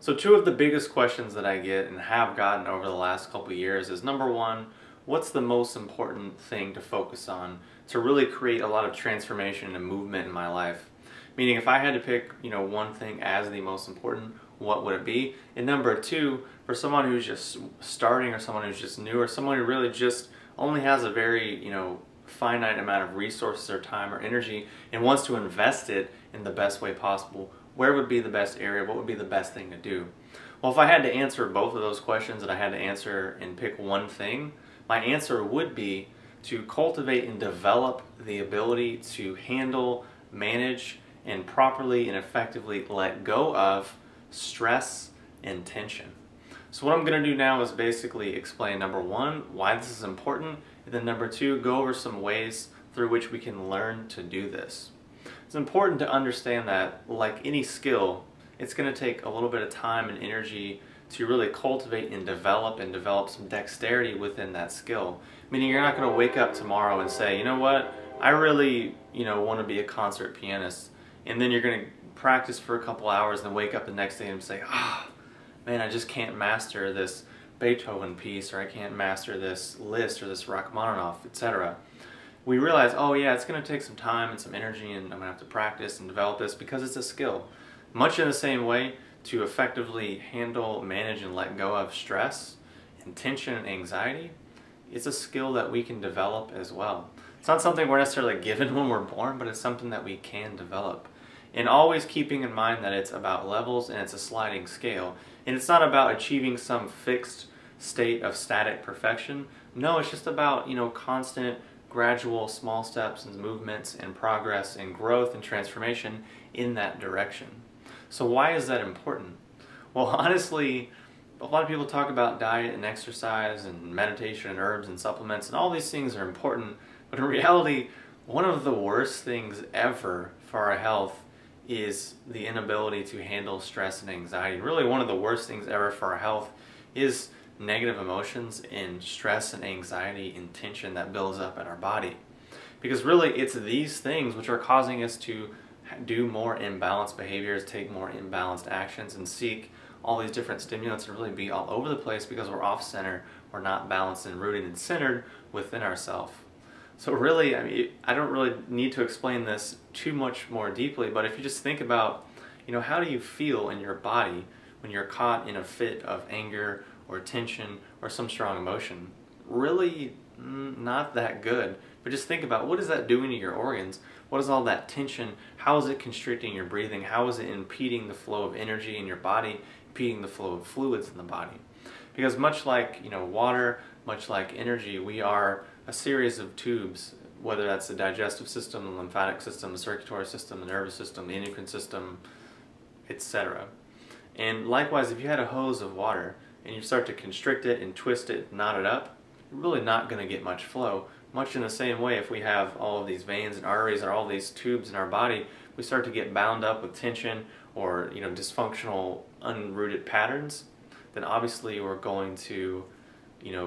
So two of the biggest questions that I get and have gotten over the last couple of years is, number one, what's the most important thing to focus on to really create a lot of transformation and movement in my life? Meaning, if I had to pick, one thing as the most important, what would it be? And number two, for someone who's just starting, or someone who's just new, or someone who really just only has a very, finite amount of resources or time or energy and wants to invest it in the best way possible, where would be the best area? What would be the best thing to do? Well, if I had to answer both of those questions and I had to answer and pick one thing, my answer would be to cultivate and develop the ability to handle, manage, and properly and effectively let go of stress and tension. So what I'm going to do now is basically explain, number one, why this is important, and then number two, go over some ways through which we can learn to do this. It's important to understand that, like any skill, it's going to take a little bit of time and energy to really cultivate and develop some dexterity within that skill. Meaning you're not going to wake up tomorrow and say, you know what, I really, want to be a concert pianist. And then you're going to practice for a couple hours and wake up the next day and say, man, I just can't master this Beethoven piece, or I can't master this Liszt or this Rachmaninoff, etc. We realize, oh yeah, it's going to take some time and some energy, and I'm going to have to practice and develop this because it's a skill. Much in the same way, to effectively handle, manage, and let go of stress and tension and anxiety, it's a skill that we can develop as well. It's not something we're necessarily given when we're born, but it's something that we can develop. And always keeping in mind that it's about levels and it's a sliding scale. And it's not about achieving some fixed state of static perfection. No, it's just about, constant, gradual, small steps and movements and progress and growth and transformation in that direction. So why is that important? Well, honestly, a lot of people talk about diet and exercise and meditation and herbs and supplements, and all these things are important, but in reality, one of the worst things ever for our health is the inability to handle stress and anxiety. Really, one of the worst things ever for our health is negative emotions and stress and anxiety and tension that builds up in our body. Because really, it's these things which are causing us to do more imbalanced behaviors, take more imbalanced actions, and seek all these different stimulants and really be all over the place because we're off center, we're not balanced and rooted and centered within ourselves. So really, I don't really need to explain this too much more deeply, but if you just think about, how do you feel in your body when you're caught in a fit of anger or tension or some strong emotion? Really not that good. But just think about, what is that doing to your organs? What is all that tension? How is it constricting your breathing? How is it impeding the flow of energy in your body, impeding the flow of fluids in the body? Because much like, water, much like energy, we are a series of tubes, whether that's the digestive system, the lymphatic system, the circulatory system, the nervous system, the endocrine system, etc. And likewise, if you had a hose of water and you start to constrict it and twist it, knot it up, you're really not going to get much flow. Much in the same way, if we have all of these veins and arteries and all these tubes in our body, we start to get bound up with tension or dysfunctional, unrooted patterns, then obviously we're going to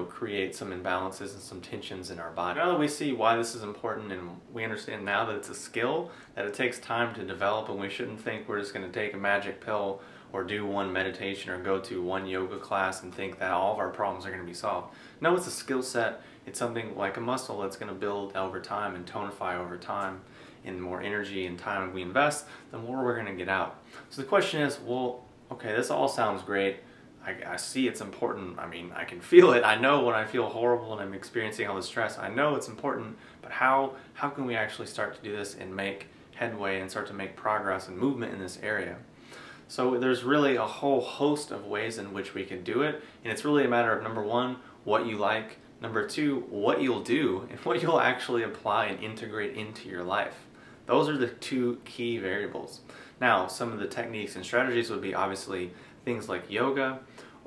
create some imbalances and some tensions in our body. Now that we see why this is important, and we understand now that it's a skill, that it takes time to develop, and we shouldn't think we're just going to take a magic pill or do one meditation or go to one yoga class and think that all of our problems are going to be solved. No, it's a skill set. It's something like a muscle that's going to build over time and tonify over time. And the more energy and time we invest, the more we're going to get out. So the question is, well, okay, this all sounds great. I see it's important. I can feel it. I know when I feel horrible and I'm experiencing all this stress, I know it's important, but how can we actually start to do this and make headway and start to make progress and movement in this area? So there's really a whole host of ways in which we can do it, and it's really a matter of, number one, what you like, number two, what you'll do, and what you'll actually apply and integrate into your life. Those are the two key variables. Now, some of the techniques and strategies would be obviously things like yoga,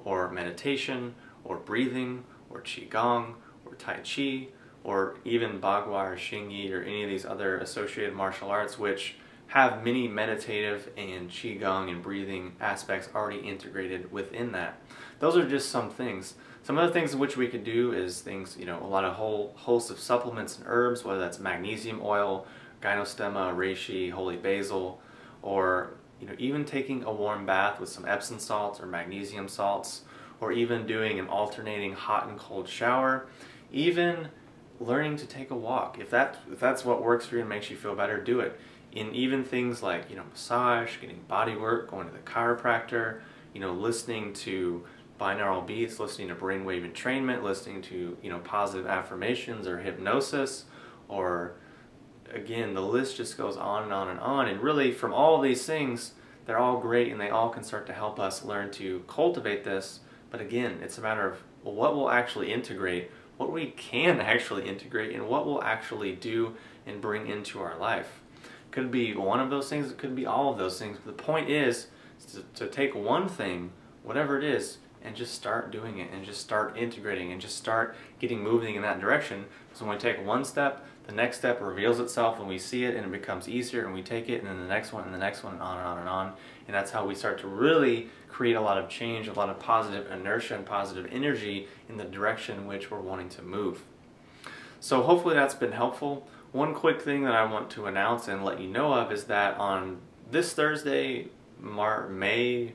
or meditation, or breathing, or qigong, or tai chi, or even bagua or xingyi, or any of these other associated martial arts which have many meditative and qigong and breathing aspects already integrated within that. Those are just some things. Some other things which we could do is things, a lot of whole hosts of supplements and herbs, whether that's magnesium oil, gynostemma, reishi, holy basil, or even taking a warm bath with some Epsom salts or magnesium salts, or even doing an alternating hot and cold shower, even learning to take a walk. If that's what works for you and makes you feel better, do it. In even things like, massage, getting body work, going to the chiropractor, listening to BiNaural Beats, listening to brainwave entrainment, listening to, positive affirmations or hypnosis, or again, the list just goes on and on and on. And really, from all of these things, they're all great and they all can start to help us learn to cultivate this. But again, it's a matter of, well, what will actually integrate, what we can actually integrate, and what we'll actually do and bring into our life. It could be one of those things, it could be all of those things. But the point is to take one thing, whatever it is, and just start doing it, and just start integrating, and just start getting moving in that direction. So when we take one step, the next step reveals itself and we see it, and it becomes easier, and we take it, and then the next one, and the next one, and on and on and on. And that's how we start to really create a lot of change, a lot of positive inertia and positive energy in the direction in which we're wanting to move. So hopefully that's been helpful. One quick thing that I want to announce and let you know of is that on this Thursday, May,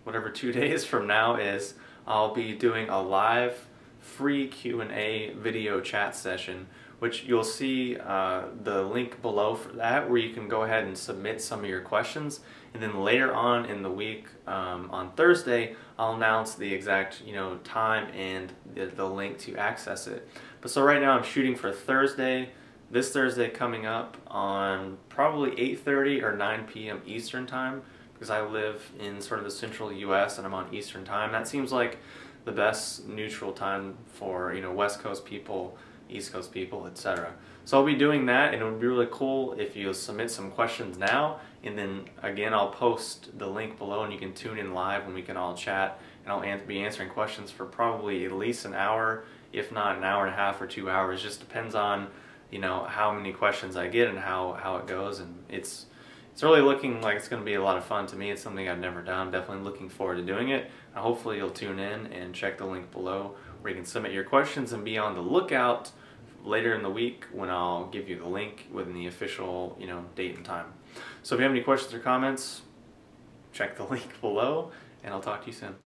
whatever 2 days from now is, I'll be doing a live free Q&A video chat session, which you'll see the link below for that, where you can go ahead and submit some of your questions. And then later on in the week, on Thursday, I'll announce the exact time and the link to access it. But so right now I'm shooting for Thursday, this Thursday coming up on probably 8:30 or 9 p.m. Eastern time, because I live in sort of the central US and I'm on Eastern time. That seems like the best neutral time for West Coast people, East Coast people, etc. So I'll be doing that, and it would be really cool if you submit some questions now, and then again I'll post the link below and you can tune in live and we can all chat, and I'll be answering questions for probably at least an hour, if not an hour and a half or 2 hours. Just depends on how many questions I get and how it goes, and it's really looking like it's going to be a lot of fun to me. It's something I've never done. Definitely looking forward to doing it. And hopefully you'll tune in and check the link below where you can submit your questions, and be on the lookout later in the week when I'll give you the link with the official date and time. So if you have any questions or comments, check the link below, and I'll talk to you soon.